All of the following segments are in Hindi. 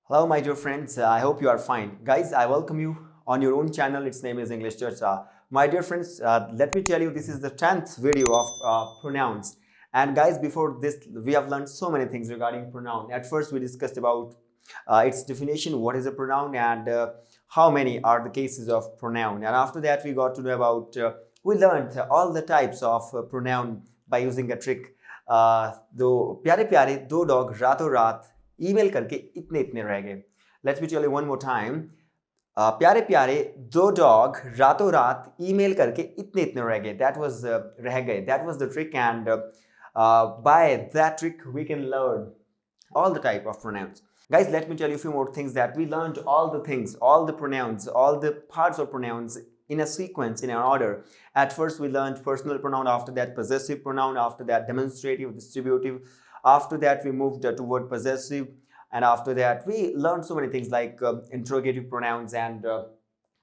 Hello, my dear friends. I hope you are fine. Guys, I welcome you on your own channel. Its name is English Church. My dear friends, let me tell you, this is the 10th video of pronouns. And guys, before this, we have learned so many things regarding pronoun. At first, we discussed about its definition, what is a pronoun, and how many are the cases of pronoun. And after that, we got to know about, we learned all the types of pronoun by using a trick. दो प्यारे प्यारे दो डॉग रातों रात ईमेल करके इतने इतने रह गए. Let's me tell you one more time. प्यारे प्यारे दो डॉग रातों रात ईमेल करके इतने इतने रह गए. दैट वाज रह गए. That was the trick and by that trick we can learn all the type of pronouns. Guys, let me tell you a few more things that we learned all the things, all the pronouns, all the parts of pronouns in a sequence, in an order. At first, we learned personal pronoun, after that possessive pronoun, after that demonstrative, distributive. After that, we moved toward possessive, and after that, we learned so many things like interrogative pronouns, and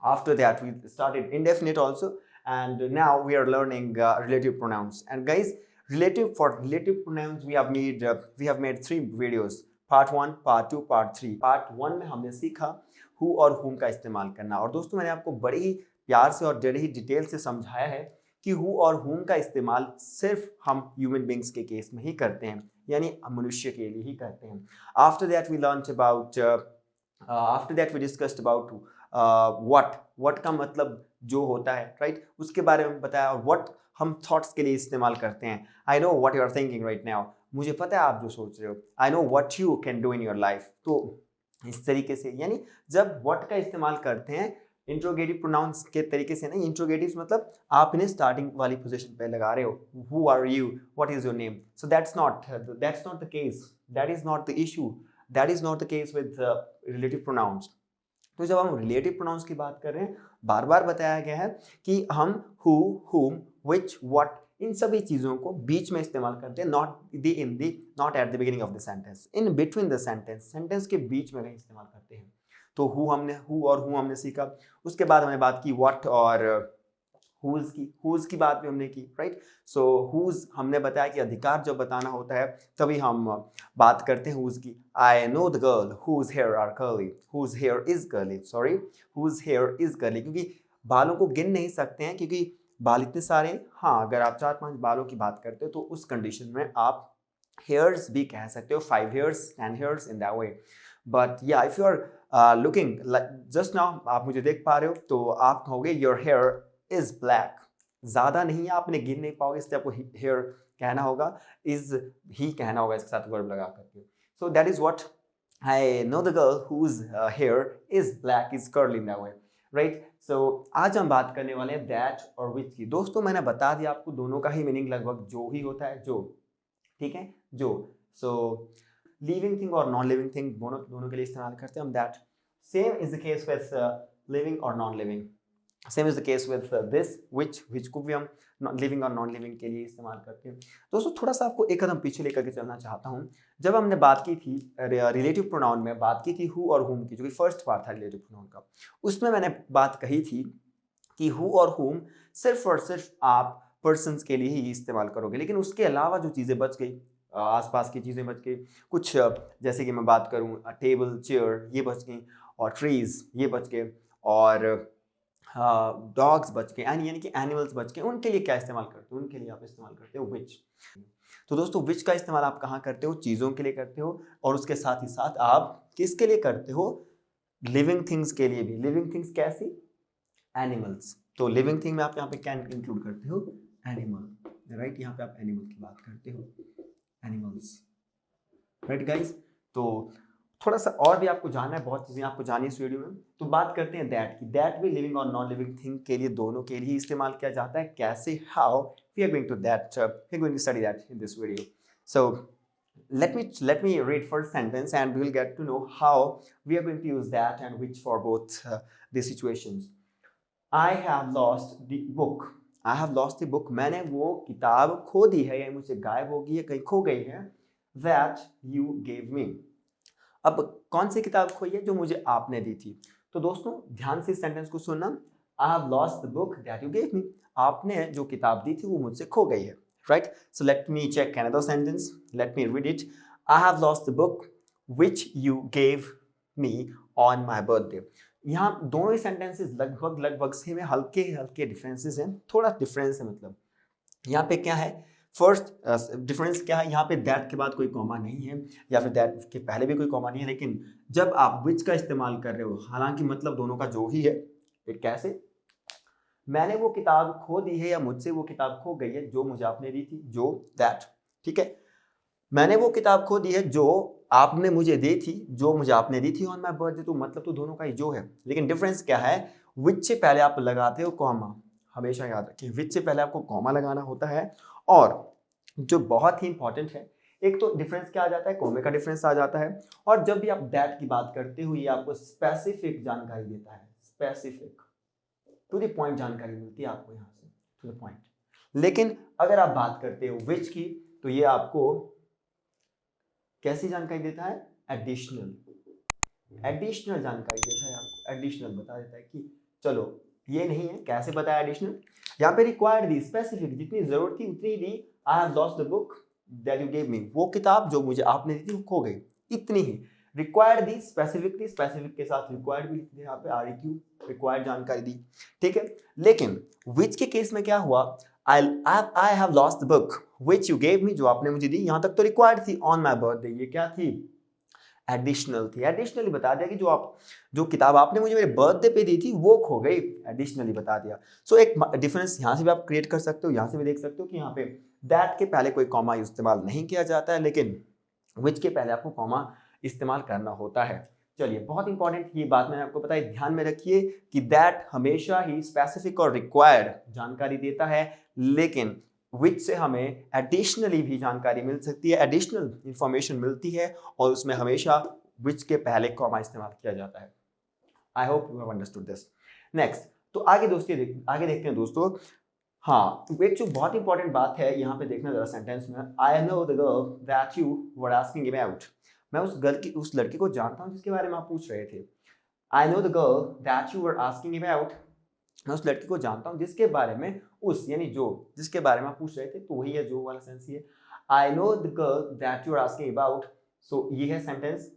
after that, we started indefinite also, and now we are learning relative pronouns. And guys, relative pronouns we have made 3 videos, part 1, part 2, part 3. part 1 में हमने सीखा who और whom का इस्तेमाल करना. और दोस्तों, मैंने आपको बड़े ही प्यार से और बड़े ही डिटेल से समझाया है कि who और whom का इस्तेमाल सिर्फ हम ह्यूमन बींग्स के केस में ही करते हैं, यानी मनुष्य के लिए ही करते हैं. After that we learn about after that we discussed about what का मतलब जो होता है, राइट, उसके बारे में बताया. और व्हाट हम थॉट्स के लिए इस्तेमाल करते हैं. I know what you are thinking right now. मुझे पता है आप जो सोच रहे हो. I know what you can do in your life. तो इस तरीके से, यानी जब व्हाट का इस्तेमाल करते हैं इंट्रोगेटिव प्रोनाउंस के तरीके से नहीं. इंट्रोगेटिव मतलब आप इन्हें स्टार्टिंग वाली पोजीशन पे लगा रहे हो. Who are you, what is your name. So that's not the case. That is not the issue. That is not the case with relative pronouns. तो जब हम रिलेटिव प्रोनाउंस की बात कर रहे हैं, बार बार बताया गया है कि हम हु, हुम, व्हिच, व्हाट, इन सभी चीजों को बीच में इस्तेमाल करते हैं. Not at the beginning of the sentence, in between the sentence. Sentence के बीच में कहीं इस्तेमाल करते हैं. तो हु और हु हमने सीखा. उसके बाद हमने बात की व्हाट और हुज की बात भी हमने की, राइट. सो हुज हमने बताया कि अधिकार जब बताना होता है तभी हम बात करते हैं हुज की. I know the girl whose hair are curly. Whose hair is curly, sorry, whose hair is curly. क्योंकि बालों को गिन नहीं सकते हैं क्योंकि बाल इतने सारे हैं. हाँ, अगर आप 4-5 बालों की बात करते हो तो उस कंडीशन में आप हेयर्स भी कह सकते हो. 5 hairs, 10 hairs, in that way. But या if you are looking just now, आप मुझे देख पा रहे हो तो आप कहोगे योर हेयर इज ब्लैक. ज्यादा नहीं है, आप इन्हें गिन नहीं पाओगे, इसलिए आपको हेयर कहना होगा, इज ही कहना होगा इसके साथ वर्ब लगा करके. So that is what I know the girl whose hair is black is curly in that way, right. So आज हम बात करने वाले हैं दैट और विच की. दोस्तों, मैंने बता दिया आपको दोनों का ही मीनिंग लगभग जो ही होता है, जो, ठीक है, जो. सो लिविंग थिंग और नॉन लिविंग थिंग दोनों के लिए इस्तेमाल करते हैं हम that. Same is the case with living और non living. Same is the case with this which को भी हम लिविंग और नॉन लिविंग के लिए इस्तेमाल करते हैं. दोस्तों, थोड़ा सा आपको एक कदम पीछे लेकर के चलना चाहता हूं. जब हमने बात की थी रिलेटिव प्रोनाउन में, बात की थी हु और हुम की, जो कि फर्स्ट पार्ट था रिलेटिव प्रोनाउन का, उसमें मैंने बात कही थी कि हु और हुम सिर्फ और सिर्फ आप पर्सन्स के लिए ही इस्तेमाल करोगे. लेकिन उसके अलावा जो चीज़ें बच गई, आसपास की चीज़ें बच गई, कुछ जैसे कि मैं बात करूँ टेबल, चेयर, ये बच गई, और ट्रीज ये बच गए, और डॉग्स बच गए, यानी कि एनिमल्स बच गए. उनके लिए क्या इस्तेमाल करते हो? उनके लिए आप इस्तेमाल करते हो विच. तो दोस्तों, विच का इस्तेमाल आप कहाँ करते हो? चीज़ों के लिए करते हो, और उसके साथ ही साथ आप किसके लिए करते हो? लिविंग थिंग्स के लिए भी. लिविंग थिंग्स कैसी? एनिमल्स. तो लिविंग थिंग में आप यहाँ पे क्या इंक्लूड करते हो? Animal, right. यहाँ पे आप एनिमल की बात करते हो, एनिमल्स, राइट गाइस. तो थोड़ा सा और भी आपको जानना है, बहुत चीजें आपको जाननी है इस वीडियो में. तो बात करते हैं दैट की. दैट भी लिविंग और नॉन लिविंग थिंग के लिए, दोनों के लिए इस्तेमाल किया जाता है. कैसे? How? We are going to study that in this video. So let me read first sentence and we will get to know how we are going to use that and which for both the situations. I have lost the book. I have lost the book. मैंने वो किताब खो दी है, या मुझसे गायब हो गई है, कहीं खो गई है. That you gave me. अब कौन सी किताब खोई है? जो मुझे आपने दी थी. तो दोस्तों, ध्यान से इस सेंटेंस को सुनना. I have lost the book that you gave me. आपने जो किताब दी थी वो मुझसे खो गई है, right? So let me check another sentence. Let me read it. I have lost the book which you gave me on my birthday. यहाँ दोनों ही सेंटेंसेस लगभग लगभग सेम है, हल्के हल्के डिफरेंसेस हैं, थोड़ा डिफरेंस है। मतलब यहाँ पे क्या है, फर्स्ट डिफरेंस क्या है, यहाँ पे दैट के बाद कोई कॉमा नहीं है, या फिर दैट के पहले भी कोई कॉमा नहीं है, लेकिन जब आप विच का इस्तेमाल कर रहे हो, हालांकि मतलब दोनों का जो ही है। फिर कैसे, मैंने वो किताब खो दी है या मुझसे वो किताब खो गई है जो मुझे आपने दी थी, जो दैट, ठीक है। मैंने वो किताब खो दी है जो आपने मुझे दी थी, जो मुझे आपने दी थी ऑन माई बर्थडे, तो मतलब तो दोनों का ही जो है, लेकिन डिफरेंस क्या है, विच से पहले आप लगाते हो कॉमा, हमेशा याद रखिए विच से पहले आपको कॉमा लगाना होता है। और जो बहुत ही इंपॉर्टेंट है, एक तो डिफरेंस क्या आ जाता है, कॉमे का डिफरेंस आ जाता है। और जब भी आप दैट की बात करते हो, ये आपको स्पेसिफिक जानकारी देता है, स्पेसिफिक टू द पॉइंट जानकारी मिलती है आपको यहाँ से, टू द पॉइंट। लेकिन अगर आप बात करते हो विच की, तो ये आपको कैसी जानकारी देता है, एडिशनल, एडिशनल जानकारी देता है आपको, एडिशनल बता देता है कि चलो ये नहीं है, कैसे बताया एडिशनल। यहाँ पे रिक्वायर्ड दी, स्पेसिफिक, जितनी जरूरत थी उतनी दी। I have lost the book that you gave me, वो किताब जो मुझे आपने दी थी वो खो गई, इतनी ही। रिक्वायर्ड दी, स्पेसिफिक थी, स्पेसिफिक के साथ रिक्वायर्ड भी लिख दिया यहाँ पे, REQ, रिक्वायर्ड जानकारी दी, ठीक है। लेकिन विच के केस में क्या हुआ, आई have lost the book which you gave मी, जो आपने मुझे दी, यहाँ तक तो रिक्वायर्ड थी, ऑन माई बर्थडे ये क्या थी, एडिशनल थी। एडिशनली बता दिया कि जो किताब आपने मुझे मेरे बर्थडे पे दी थी वो खो गई, एडिशनली बता दिया। सो एक डिफरेंस यहाँ से भी आप क्रिएट कर सकते हो, यहाँ से भी देख सकते हो कि यहाँ पे दैट के पहले कोई कॉमा इस्तेमाल नहीं किया जाता है, लेकिन विच के पहले आपको कॉमा इस्तेमाल करना होता है। चलिए, बहुत इंपॉर्टेंट ये बात मैंने आपको बताई, ध्यान में रखिए कि दैट हमेशा ही स्पेसिफिक और रिक्वायर्ड जानकारी देता है, लेकिन विच से हमें एडिशनली भी जानकारी मिल सकती है, एडिशनल इंफॉर्मेशन मिलती है, और उसमें हमेशा विच के पहले कॉमा इस्तेमाल किया जाता है। I hope you have understood this. Next, तो आगे आगे देखते हैं दोस्तों। हाँ, एक जो बहुत इंपॉर्टेंट बात है यहाँ पे देखना जरा सेंटेंस में, आई know the girl that you were asking about, मैं उस लड़की को जानता हूँ जिसके बारे में आप पूछ रहे थे। आई know the girl that you were asking about, मैं उस लड़की को जानता हूँ जिसके बारे में, उस यानी जो, जिसके बारे में आप पूछ रहे थे, तो वही है जो वाला सेंस ही है। I know the girl that you are asking about, so ये है सेंटेंस।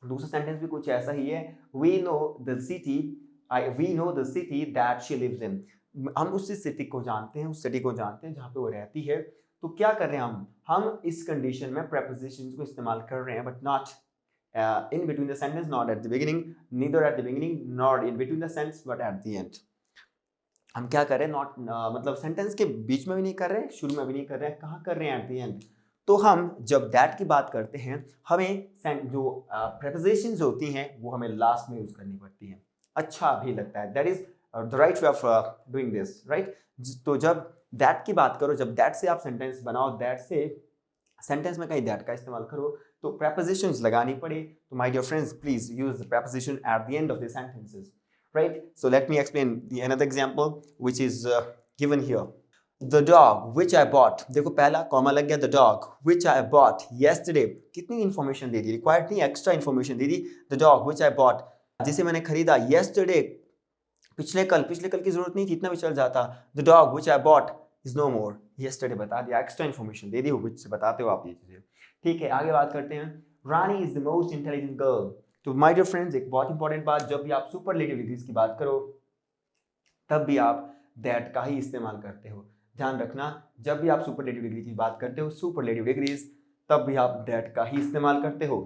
दूसरा सेंटेंस भी कुछ ऐसा ही है, we know the city that she lives in, हम उस सिटी को जानते हैं, उस सिटी को जानते हैं जहाँ पे वो रहती है। तो क्या कर रहे हैं हम इस कंडीशन में prepositions को इस्तेमाल कर रहे हैं, but not in between the sentence, not at the beginning, neither at the beginning nor in between the sentence, but at the end। हम क्या कर रहे हैं, नॉट मतलब सेंटेंस के बीच में भी नहीं कर रहे हैं, शुरू में भी नहीं कर रहे हैं, कहाँ कर रहे हैं, एट द एंड। तो हम जब दैट की बात करते हैं, हमें जो prepositions होती हैं वो हमें लास्ट में यूज करनी पड़ती हैं, अच्छा भी लगता है, that is the right way of doing this, right. तो जब दैट की बात करो, जब दैट से आप सेंटेंस बनाओ, दैट से सेंटेंस में कहीं दैट का इस्तेमाल करो, तो prepositions लगानी पड़े, तो my dear friends, please use the preposition at the end of the sentences, right? So let me explain another example which is given here. The dog which I bought, देखो पहला कॉमा लग गया, the dog which I bought yesterday, कितनी इंफॉर्मेशन दे दी, रिक्वायर्ड नहीं, extra information they the. the dog which I bought, जिसे मैंने खरीदा, yesterday, पिछले कल की जरूरत नहीं थी, इतना भी चल जाता। the dog which I bought is no more, yesterday बता दिया, extra information they the, which से बताते हो आप ये चीजें, ठीक है। आगे बात करते हैं, Rani is the most intelligent girl. तो माय डियर फ्रेंड्स, एक बहुत इंपॉर्टेंट बात, जब भी आप सुपरलेटिव डिग्रीज की बात करो, तब भी आप दैट का ही इस्तेमाल करते हो। ध्यान रखना, जब भी आप सुपरलेटिव डिग्री की बात करते हो, सुपरलेटिव डिग्रीज, तब भी आप दैट का ही इस्तेमाल करते हो।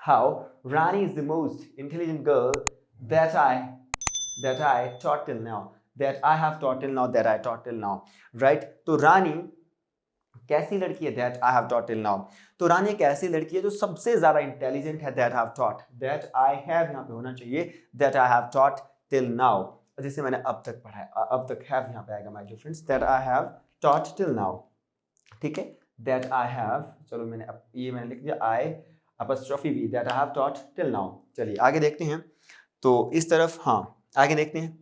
How Rani is the most intelligent girl that I taught till now, that I have taught till now, that I taught till now, right. तो रानी कैसी लड़की है, that I have taught till now. तो रानी एक ऐसी लड़की है जो सबसे ज्यादा इंटेलिजेंट है, that have taught, that I have यहाँ पे होना चाहिए, that I have taught till now, जिसे मैंने अब तक पढ़ा है, अब तक हैव यहाँ पे आएगा my dear friends, that I have taught till now, ठीक है। दैट आई हैव, चलो मैंने लिख दिया, I apostrophe V, that I have taught till now. चलिए आगे देखते हैं, तो इस तरफ, हाँ आगे देखते हैं।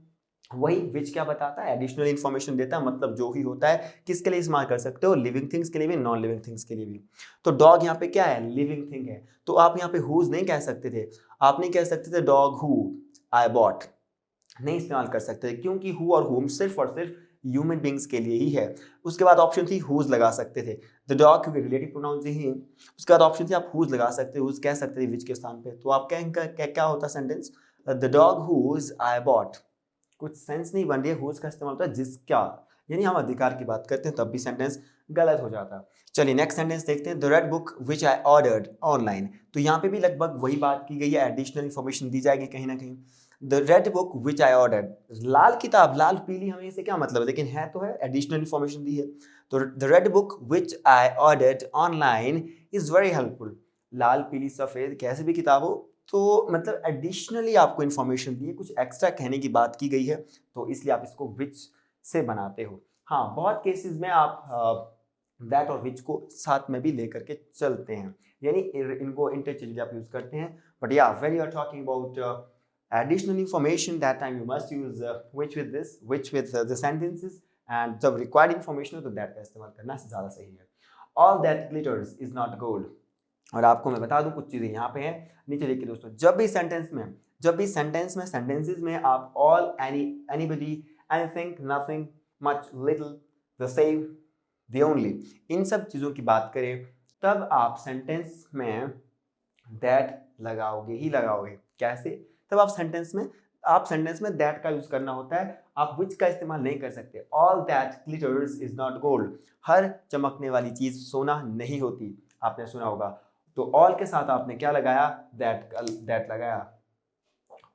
वही विच क्या बताता है, एडिशनल इंफॉर्मेशन देता है, मतलब जो ही होता है, किसके लिए इस्तेमाल कर सकते हो, लिविंग थिंग्स के लिए भी, नॉन लिविंग थिंग्स के लिए भी। तो डॉग यहाँ पे क्या है, लिविंग थिंग है, तो आप यहाँ पे हुज नहीं कह सकते थे, आप नहीं कह सकते थे डॉग हु आई बॉट, नहीं इस्तेमाल कर सकते थे, क्योंकि हु और हुम सिर्फ और सिर्फ ह्यूमन बींग्स के लिए ही है। उसके बाद ऑप्शन थी हुज लगा सकते थे, द डॉग क्योंकि रिलेटिव प्रोनाउन ही है। उसके बाद ऑप्शन थी आप हुज लगा सकते हो, हुज कह सकते थे विच के स्थान पे, तो आप क्या होता sentence, the dog whose I bought. कुछ सेंस नहीं बन रही है, हुज का इस्तेमाल होता है जिसका, यानी हम अधिकार की बात करते हैं तब भी सेंटेंस गलत हो जाता है। चलिए नेक्स्ट सेंटेंस देखते हैं, the red book which I ordered online. तो यहाँ पे भी लगभग वही बात की गई है, एडिशनल इंफॉर्मेशन दी जाएगी कहीं ना कहीं। The red book which I ordered, लाल किताब, लाल पीली हमें इसे क्या मतलब है, लेकिन है तो है, एडिशनल इंफॉर्मेशन दी है। तो the red book which I ordered online is very helpful. लाल पीली सफेद कैसे भी किताब हो, तो मतलब एडिशनली आपको इन्फॉर्मेशन दी है, कुछ एक्स्ट्रा कहने की बात की गई है, तो इसलिए आप इसको विच से बनाते हो। हाँ, बहुत केसेस में आप दैट और विच को साथ में भी लेकर के चलते हैं, यानी इनको इंटरचेंजली आप यूज करते हैं। बट या when you are talking about additional information, that time you must use which with this, which with the sentences, and जब required information हो तो that का इस्तेमाल करना ज़्यादा सही है। All that glitters is not gold। और आपको मैं बता दूं कुछ चीज़ें यहाँ पे हैं, नीचे देखिए दोस्तों, जब भी सेंटेंस में सेंटेंसेस में आप all, any, anybody, anything, nothing, much, little, the same, the only, इन सब चीज़ों की बात करें तब आप सेंटेंस में that लगाओगे ही लगाओगे। कैसे? तब आप सेंटेंस में दैट का यूज करना होता है, आप विच का इस्तेमाल नहीं कर सकते। All that glitters is not gold, हर चमकने वाली चीज सोना नहीं होती, आपने सुना होगा। तो ऑल के साथ आपने क्या लगाया, दैट लगाया।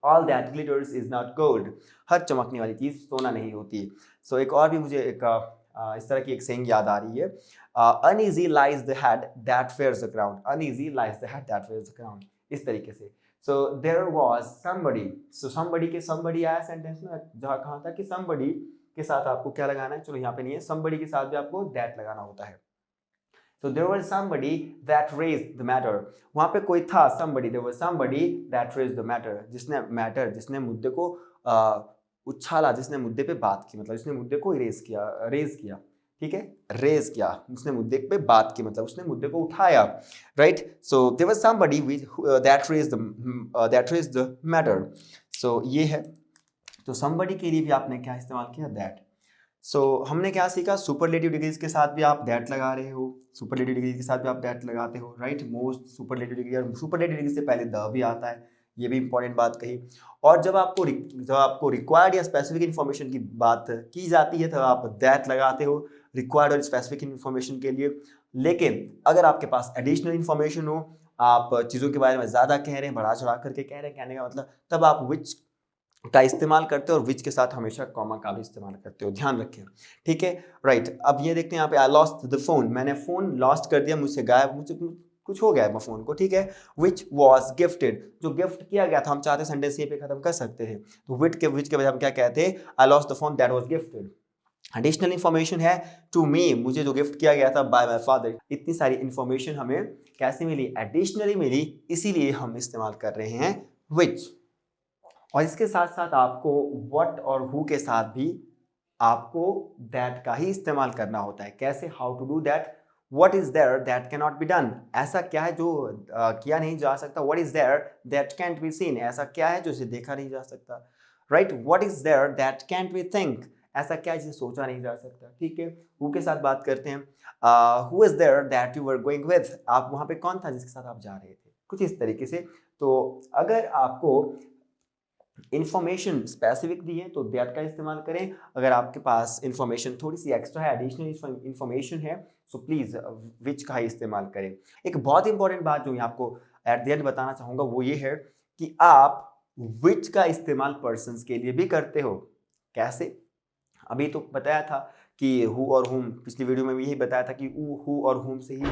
All that glitters is not gold, हर चमकने वाली चीज सोना नहीं होती। सो एक और भी मुझे एक इस तरह की एक सेइंग याद आ रही है, uneasy lies the head that fears the ground, uneasy lies the head that fears the ground, इस तरीके से। So there was somebody, so somebody के somebody आया सेंटेंस में, जहाँ कहा था कि somebody के साथ आपको क्या लगाना है, चलो यहाँ पे नहीं है, somebody के साथ भी आपको that लगाना होता है। So there was somebody that raised the matter, वहाँ पे कोई था somebody, there was somebody that raised the matter, जिसने मुद्दे को उछाला, जिसने मुद्दे पे बात की, मतलब जिसने मुद्दे को रेज किया, ठीक है, रेज किया, उसने मुद्दे पे बात की, मतलब उसने मुद्दे को उठाया, right. So there was somebody that raised the matter. So ये है, तो समबडी के लिए भी आपने क्या इस्तेमाल किया, दैट। सो हमने क्या सीखा, सुपरलेटिव डिग्रीज के साथ भी आप दैट लगा रहे हो, सुपरलेटिव डिग्री के साथ भी आप दैट लगाते हो, राइट। मोस्ट, सुपरलेटिव डिग्री, और सुपरलेटिव डिग्री से पहले द भी आता है, ये भी इंपॉर्टेंट बात कही। और जब आपको रिक्वायर्ड या स्पेसिफिक इन्फॉर्मेशन की बात की जाती है तब आप दैट लगाते हो, रिक्वायर्ड और स्पेसिफिक इन्फॉर्मेशन के लिए। लेकिन अगर आपके पास एडिशनल इन्फॉर्मेशन हो, आप चीज़ों के बारे में ज़्यादा कह रहे हैं, बढ़ा चढ़ा करके कह रहे हैं, कहने का मतलब, तब आप विच का इस्तेमाल करते हो, और विच के साथ हमेशा कॉमा का भी इस्तेमाल करते हो, ध्यान रखें, ठीक है, राइट। अब ये देखते हैं यहाँ पे, आई लॉस्ट द फोन, मैंने फोन लॉस्ट कर दिया, मुझसे गायब, मुझे कुछ हो गया है फोन को, ठीक है। विच वॉज गिफ्टेड, जो गिफ्ट किया गया था, हम चाहते सेंटेंस ये पे खत्म कर सकते थे, तो विच के बजाय हम क्या कहते हैं, I lost the phone that was gifted. Additional information है टू मी, मुझे जो गिफ्ट किया गया था बाय माय फादर। इतनी सारी इंफॉर्मेशन हमें कैसे मिली, एडिशनली मिली, इसीलिए हम इस्तेमाल कर रहे हैं विच। और इसके साथ साथ आपको व्हाट और हु के साथ भी आपको दैट का ही इस्तेमाल करना होता है। कैसे, how to do that, what is there that can not be done, ऐसा क्या है जो किया नहीं जा सकता, what is there that can't be seen, ऐसा क्या है जो इसे देखा नहीं जा सकता, right. What is there that can't be think, ऐसा क्या है जिसे सोचा नहीं जा सकता, ठीक है। हु के साथ बात करते हैं, who is there that you were going with, आप वहां पे कौन था जिसके साथ आप जा रहे थे, कुछ इस तरीके से। तो अगर आपको इंफॉर्मेशन स्पेसिफिक दी है तो दैट का इस्तेमाल करें, अगर आपके पास इंफॉर्मेशन थोड़ी सी एक्स्ट्रा है, एडिशनल इंफॉर्मेशन है, सो प्लीज विच का ही इस्तेमाल करें। एक बहुत इंपॉर्टेंट बात जो मैं आपको एट द एंड बताना चाहूंगा वो ये है कि आप विच का इस्तेमाल पर्सन्स के लिए भी करते हो। कैसे, अभी तो बताया था कि हु और हुम, पिछली वीडियो में भी यही बताया था कि हु और हुम से ही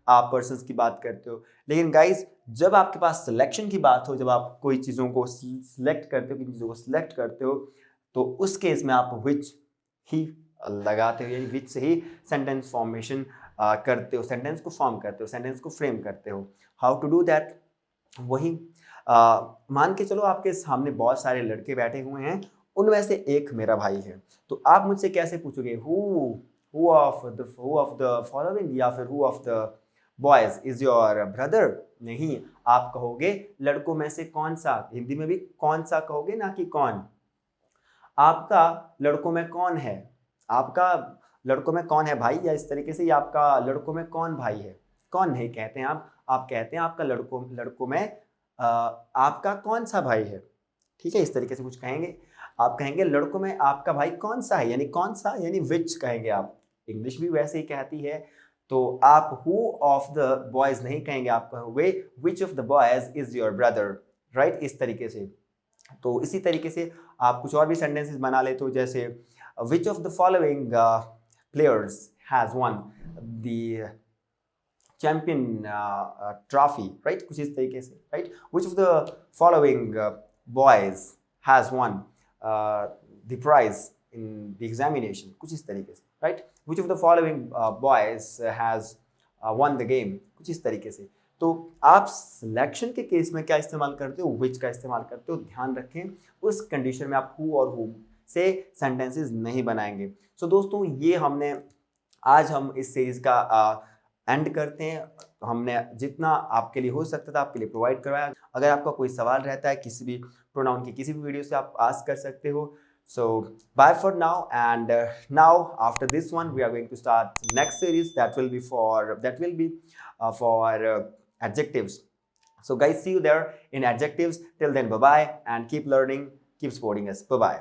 आप पर्सन्स की बात करते हो। लेकिन गाइज जब आपके पास सिलेक्शन की बात हो, जब आप कोई चीज़ों को सिलेक्ट करते हो, किन चीज़ों को सिलेक्ट करते हो, तो उस केस में आप विच ही लगाते हो, यानी विच से ही सेंटेंस फॉर्मेशन करते हो, सेंटेंस को फॉर्म करते हो, सेंटेंस को फ्रेम करते हो। हाउ टू डू दैट, वही मान के चलो आपके सामने बहुत सारे लड़के बैठे हुए हैं, उनमें से एक मेरा भाई है, तो आप मुझसे कैसे पूछोगे, हु ऑफ द फॉलोइंग, या फिर who of the boys is your brother, नहीं, आप कहोगे लड़कों में से कौन सा, हिंदी में भी कौन सा कहोगे, ना कि कौन। आपका लड़कों में कौन है, आपका लड़कों में कौन है भाई, या इस तरीके से, या आपका लड़कों में कौन भाई है। कौन नहीं कहते हैं आप कहते हैं आपका लड़कों में आपका कौन सा भाई है। ठीक है, इस तरीके से कुछ कहेंगे। आप कहेंगे लड़कों में आपका भाई कौन सा है, यानी कौन सा, यानी विच कहेंगे आप। इंग्लिश भी वैसे ही कहती है, तो आप हु ऑफ द बॉयज नहीं कहेंगे, आप कहोगे विच of the boys is your brother, right, इस तरीके से। तो इसी तरीके से आप कुछ और भी सेंटेंसेस बना लेते हो, जैसे which of the following players has won the champion trophy, right, कुछ इस तरीके से, right. Which of the following boys has won the prize in the examination, कुछ इस तरीके से, right. Which of the following boys has won the game, कुछ इस तरीके से। तो आप सिलेक्शन के केस में क्या इस्तेमाल करते हो, विच का इस्तेमाल करते हो। ध्यान रखें, उस कंडीशन में आप हु और हुम से सेंटेंसेस नहीं बनाएंगे। सो दोस्तों, ये हमने आज हम इस सीरीज का एंड करते हैं। हमने जितना आपके लिए हो सकता था आपके लिए प्रोवाइड करवाया। अगर आपका कोई सवाल रहता है किसी भी प्रोनाउन की किसी भी वीडियो से, आप आस्क कर सकते हो। So bye for now, and now after this one we are going to start next series that will be for adjectives. So guys, see you there in adjectives. Till then, bye bye, and keep learning, keep supporting us. Bye bye.